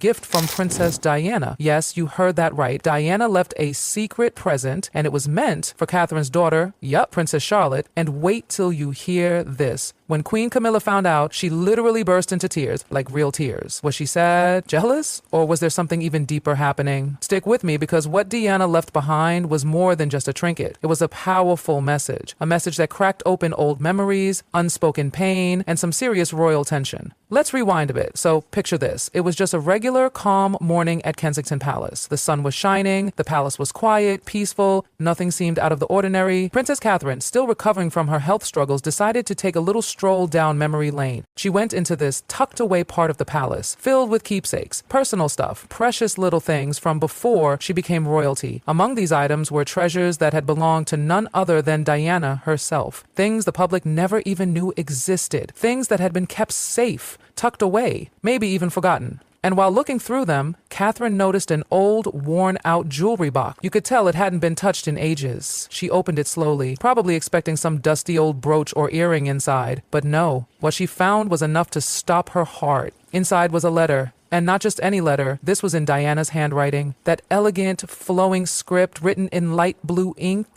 gift from Princess Diana. Yes, you heard that right. Diana left a secret present, and it was meant for Catherine's daughter, Princess Charlotte. And wait till you hear this. When Queen Camilla found out, she literally burst into tears, like real tears. Was she sad, jealous, or was there something even deeper happening? Stick with me, because what Diana left behind was more than just a trinket. It was a powerful message, a message that cracked open old memories, unspoken pain, and some serious royal tension. Let's rewind a bit. So picture this. It was just a regular, calm morning at Kensington Palace. The sun was shining, the palace was quiet, peaceful, nothing seemed out of the ordinary. Princess Catherine, still recovering from her health struggles, decided to take a little stroll down memory lane. She went into this tucked-away part of the palace, filled with keepsakes, personal stuff, precious little things from before she became royalty. Among these items were treasures that had belonged to none other than Diana herself. Things the public never even knew existed. Things that had been kept safe, tucked away, maybe even forgotten. And while looking through them, Catherine noticed an old, worn-out jewelry box. You could tell it hadn't been touched in ages. She opened it slowly, probably expecting some dusty old brooch or earring inside. But no, what she found was enough to stop her heart. Inside was a letter. And not just any letter. This was in Diana's handwriting. That elegant, flowing script written in light blue ink.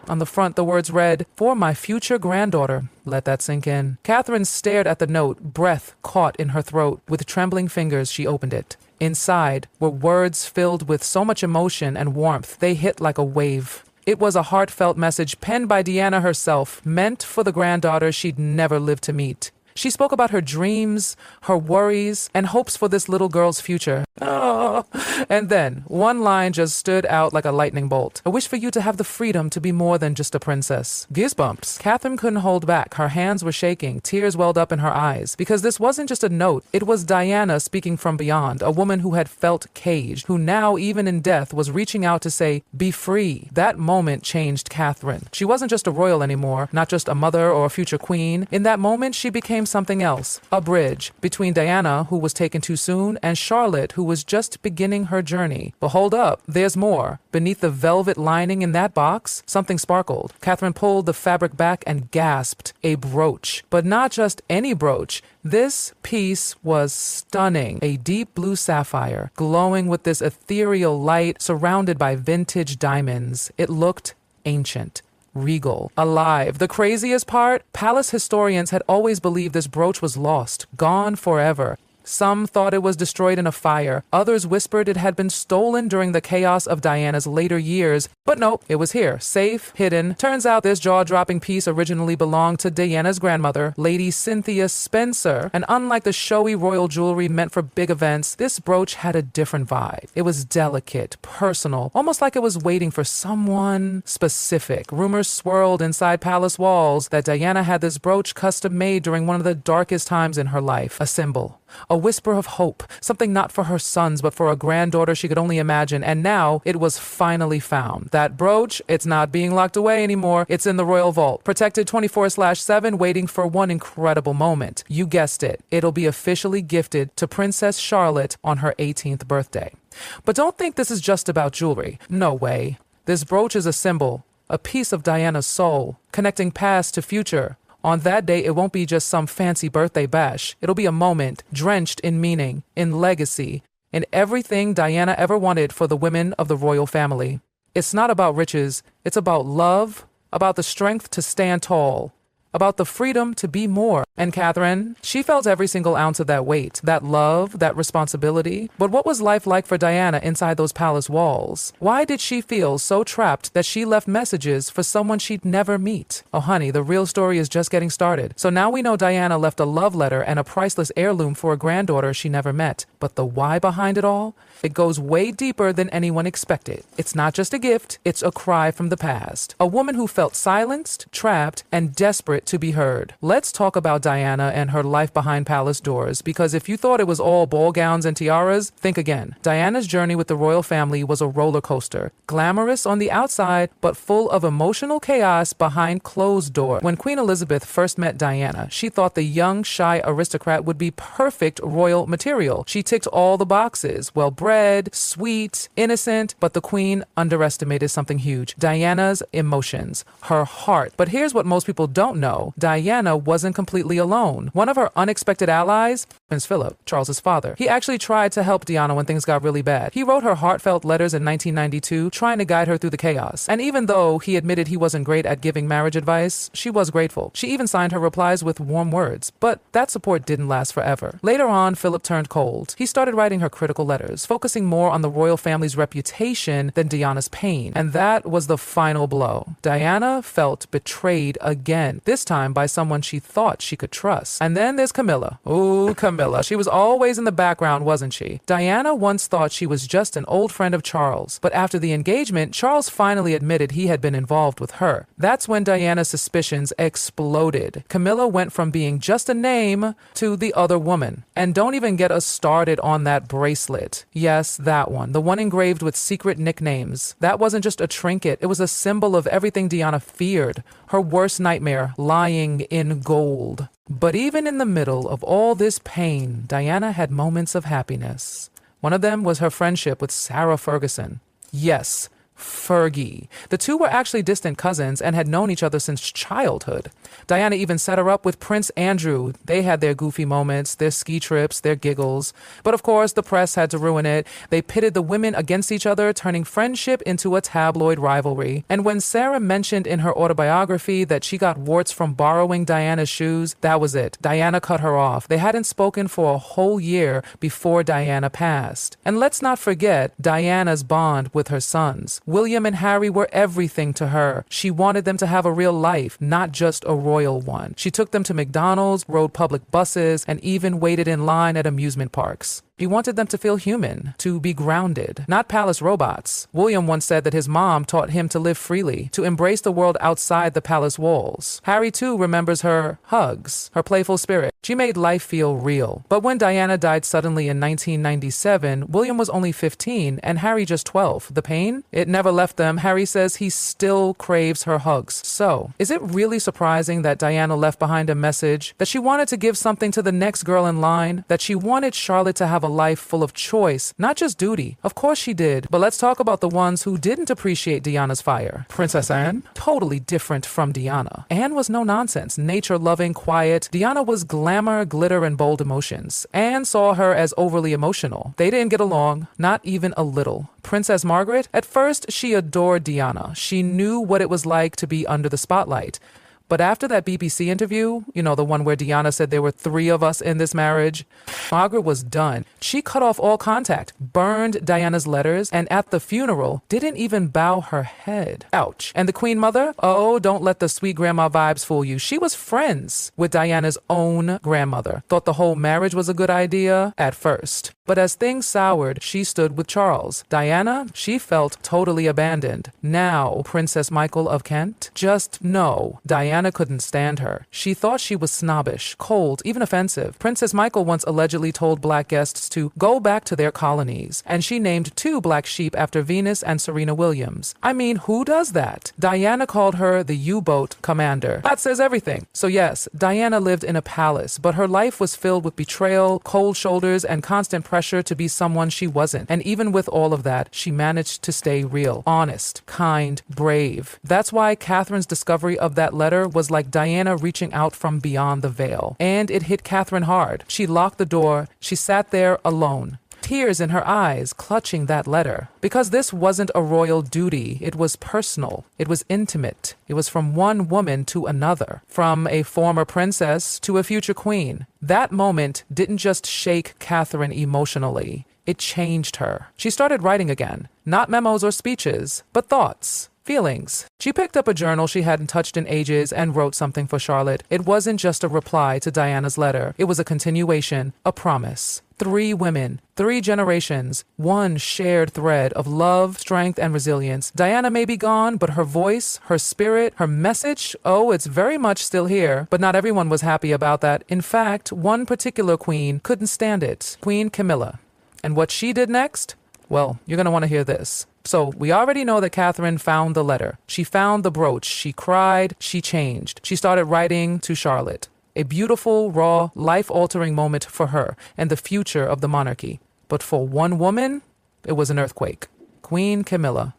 On the front, the words read, "For my future granddaughter." Let that sink in. Catherine stared at the note, breath caught in her throat. With trembling fingers, she opened it. Inside were words filled with so much emotion and warmth, they hit like a wave. It was a heartfelt message penned by Diana herself, meant for the granddaughter she'd never lived to meet. She spoke about her dreams, her worries, and hopes for this little girl's future. Oh. And then, one line just stood out like a lightning bolt. "I wish for you to have the freedom to be more than just a princess." Goosebumps. Catherine couldn't hold back. Her hands were shaking. Tears welled up in her eyes. Because this wasn't just a note. It was Diana speaking from beyond, a woman who had felt caged, who now, even in death, was reaching out to say, "Be free." That moment changed Catherine. She wasn't just a royal anymore, not just a mother or a future queen. In that moment, she became something else. A bridge between Diana, who was taken too soon, and Charlotte, who was just beginning her journey. But hold up, there's more. Beneath the velvet lining in that box, something sparkled. Catherine pulled the fabric back and gasped. A brooch. But not just any brooch. This piece was stunning. A deep blue sapphire, glowing with this ethereal light, surrounded by vintage diamonds. It looked ancient. Regal, alive. The craziest part? Palace historians had always believed this brooch was lost, gone forever. Some thought it was destroyed in a fire. Others whispered it had been stolen during the chaos of Diana's later years. But nope, it was here, safe, hidden. Turns out this jaw-dropping piece originally belonged to Diana's grandmother, Lady Cynthia Spencer. And unlike the showy royal jewelry meant for big events, this brooch had a different vibe. It was delicate, personal, almost like it was waiting for someone specific. Rumors swirled inside palace walls that Diana had this brooch custom-made during one of the darkest times in her life. A symbol. A whisper of hope, something not for her sons, but for a granddaughter she could only imagine, and now it was finally found. That brooch, it's not being locked away anymore. It's in the royal vault, protected 24/7, waiting for one incredible moment. You guessed it. It'll be officially gifted to Princess Charlotte on her 18th birthday. But don't think this is just about jewelry. No way. This brooch is a symbol, a piece of Diana's soul, connecting past to future. On that day, it won't be just some fancy birthday bash. It'll be a moment drenched in meaning, in legacy, in everything Diana ever wanted for the women of the royal family. It's not about riches. It's about love, about the strength to stand tall, about the freedom to be more. And Catherine, she felt every single ounce of that weight, that love, that responsibility. But what was life like for Diana inside those palace walls? Why did she feel so trapped that she left messages for someone she'd never meet? Oh honey, the real story is just getting started. So now we know Diana left a love letter and a priceless heirloom for a granddaughter she never met. But the why behind it all? It goes way deeper than anyone expected. It's not just a gift, it's a cry from the past. A woman who felt silenced, trapped, and desperate to be heard. Let's talk about Diana and her life behind palace doors, because if you thought it was all ball gowns and tiaras, think again. Diana's journey with the royal family was a roller coaster. Glamorous on the outside, but full of emotional chaos behind closed doors. When Queen Elizabeth first met Diana, she thought the young, shy aristocrat would be perfect royal material. She ticked all the boxes. Well-bred, sweet, innocent, but the queen underestimated something huge. Diana's emotions, her heart. But here's what most people don't know. Diana wasn't completely alone. One of her unexpected allies, Prince Philip, Charles's father. He actually tried to help Diana when things got really bad. He wrote her heartfelt letters in 1992, trying to guide her through the chaos. And even though he admitted he wasn't great at giving marriage advice, she was grateful. She even signed her replies with warm words, but that support didn't last forever. Later on, Philip turned cold. He started writing her critical letters, focusing more on the royal family's reputation than Diana's pain. And that was the final blow. Diana felt betrayed again, this time by someone she thought she could trust. And then there's Camilla. Ooh, Camilla. She was always in the background, wasn't she? Diana once thought she was just an old friend of Charles, but after the engagement, Charles finally admitted he had been involved with her. That's when Diana's suspicions exploded. Camilla went from being just a name to the other woman. And don't even get us started on that bracelet. Yes, that one. The one engraved with secret nicknames. That wasn't just a trinket. It was a symbol of everything Diana feared. Her worst nightmare, lying in gold. But even in the middle of all this pain, Diana had moments of happiness. One of them was her friendship with Sarah Ferguson. Yes, Fergie. The two were actually distant cousins and had known each other since childhood. Diana even set her up with Prince Andrew. They had their goofy moments, their ski trips, their giggles. But of course, the press had to ruin it. They pitted the women against each other, turning friendship into a tabloid rivalry. And when Sarah mentioned in her autobiography that she got warts from borrowing Diana's shoes, that was it. Diana cut her off. They hadn't spoken for a whole year before Diana passed. And let's not forget Diana's bond with her sons. William and Harry were everything to her. She wanted them to have a real life, not just a royal one. She took them to McDonald's, rode public buses, and even waited in line at amusement parks. He wanted them to feel human, to be grounded, not palace robots. William once said that his mom taught him to live freely, to embrace the world outside the palace walls. Harry, too, remembers her hugs, her playful spirit. She made life feel real. But when Diana died suddenly in 1997, William was only 15 and Harry just 12. The pain? It never left them. Harry says he still craves her hugs. So, is it really surprising that Diana left behind a message, that she wanted to give something to the next girl in line, that she wanted Charlotte to have a life full of choice, not just duty? Of course she did, but let's talk about the ones who didn't appreciate Diana's fire. Princess Anne? Totally different from Diana. Anne was no nonsense, nature-loving, quiet. Diana was glamour, glitter, and bold emotions. Anne saw her as overly emotional. They didn't get along, not even a little. Princess Margaret? At first, she adored Diana. She knew what it was like to be under the spotlight. But after that BBC interview, you know, the one where Diana said there were 3 of us in this marriage, Margaret was done. She cut off all contact, burned Diana's letters, and at the funeral, didn't even bow her head. Ouch. And the Queen Mother? Oh, don't let the sweet grandma vibes fool you. She was friends with Diana's own grandmother. Thought the whole marriage was a good idea at first. But as things soured, she stood with Charles. Diana, she felt totally abandoned. Now, Princess Michael of Kent? Just no. Diana couldn't stand her. She thought she was snobbish, cold, even offensive. Princess Michael once allegedly told black guests to go back to their colonies, and she named 2 black sheep after Venus and Serena Williams. I mean, who does that? Diana called her the U-boat commander. That says everything. So yes, Diana lived in a palace, but her life was filled with betrayal, cold shoulders, and constant pressure to be someone she wasn't. And even with all of that, she managed to stay real, honest, kind, brave. That's why Catherine's discovery of that letter was like Diana reaching out from beyond the veil. And it hit Catherine hard. She locked the door. She sat there alone, tears in her eyes, clutching that letter. Because this wasn't a royal duty. It was personal. It was intimate. It was from one woman to another, from a former princess to a future queen. That moment didn't just shake Catherine emotionally. It changed her. She started writing again. Not memos or speeches, but thoughts. Feelings. She picked up a journal she hadn't touched in ages and wrote something for Charlotte. It wasn't just a reply to Diana's letter. It was a continuation, a promise. 3 women, 3 generations, one shared thread of love, strength, and resilience. Diana may be gone, but her voice, her spirit, her message, oh, it's very much still here. But not everyone was happy about that. In fact, one particular queen couldn't stand it. Queen Camilla. And what she did next? Well, you're going to want to hear this. So we already know that Catherine found the letter. She found the brooch. She cried. She changed. She started writing to Charlotte. A beautiful, raw, life-altering moment for her and the future of the monarchy. But for one woman, it was an earthquake. Queen Camilla.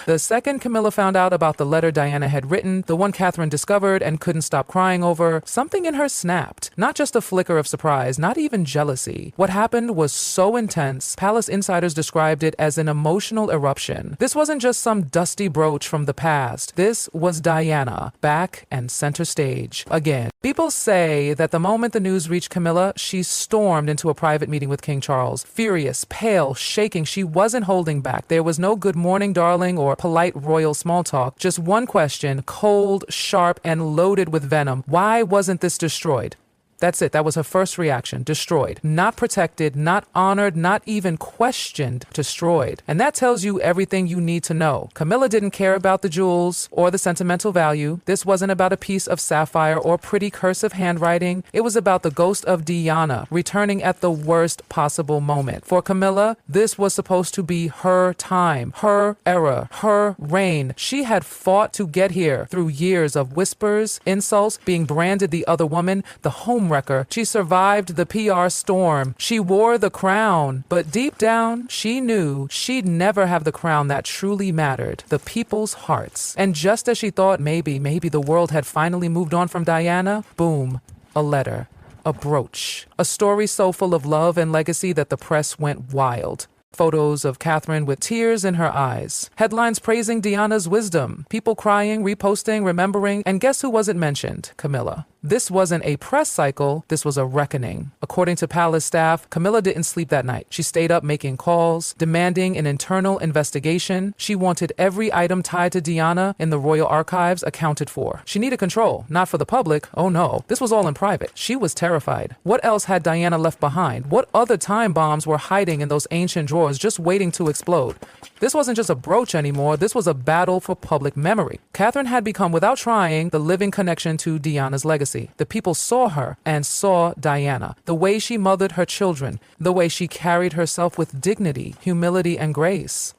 The second Camilla found out about the letter Diana had written, the one Catherine discovered and couldn't stop crying over, something in her snapped. Not just a flicker of surprise, not even jealousy. What happened was so intense, palace insiders described it as an emotional eruption. This wasn't just some dusty brooch from the past. This was Diana, back and center stage again. People say that the moment the news reached Camilla, she stormed into a private meeting with King Charles. Furious, pale, shaking, she wasn't holding back. There was no good morning, darling, or polite royal small talk. Just one question, cold, sharp, and loaded with venom. Why wasn't this destroyed? That's it. That was her first reaction. Destroyed. Not protected, not honored, not even questioned. Destroyed. And that tells you everything you need to know. Camilla didn't care about the jewels or the sentimental value. This wasn't about a piece of sapphire or pretty cursive handwriting. It was about the ghost of Diana returning at the worst possible moment. For Camilla, this was supposed to be her time, her era, her reign. She had fought to get here through years of whispers, insults, being branded the other woman, the home wrecker. She survived the PR storm. She wore the crown, but deep down, she knew she'd never have the crown that truly mattered, the people's hearts. And just as she thought maybe the world had finally moved on from Diana, boom, a letter, a brooch, a story so full of love and legacy that the press went wild. Photos of Catherine with tears in her eyes. Headlines praising Diana's wisdom. People crying, reposting, remembering. And guess who wasn't mentioned? Camilla. This wasn't a press cycle, this was a reckoning. According to palace staff, Camilla didn't sleep that night. She stayed up making calls, demanding an internal investigation. She wanted every item tied to Diana in the royal archives accounted for. She needed control, not for the public. Oh no, this was all in private. She was terrified. What else had Diana left behind? What other time bombs were hiding in those ancient drawers just waiting to explode? This wasn't just a brooch anymore, this was a battle for public memory. Catherine had become, without trying, the living connection to Diana's legacy. The people saw her and saw Diana, the way she mothered her children, the way she carried herself with dignity, humility, and grace.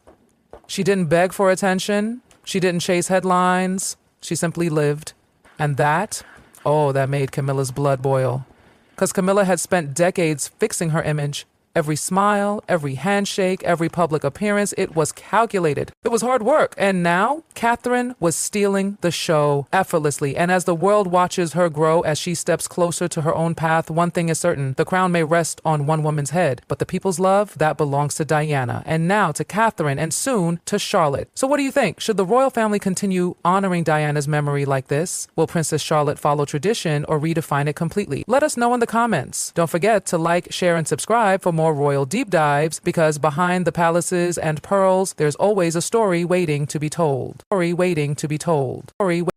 She didn't beg for attention. She didn't chase headlines. She simply lived. And that made Camilla's blood boil. Because Camilla had spent decades fixing her image. Every smile, every handshake, every public appearance, it was calculated. It was hard work. And now, Catherine was stealing the show effortlessly. And as the world watches her grow as she steps closer to her own path, one thing is certain. The crown may rest on one woman's head, but the people's love, that belongs to Diana. And now to Catherine, and soon to Charlotte. So what do you think? Should the royal family continue honoring Diana's memory like this? Will Princess Charlotte follow tradition or redefine it completely? Let us know in the comments. Don't forget to like, share, and subscribe for more royal deep dives, because behind the palaces and pearls, there's always a story waiting to be told.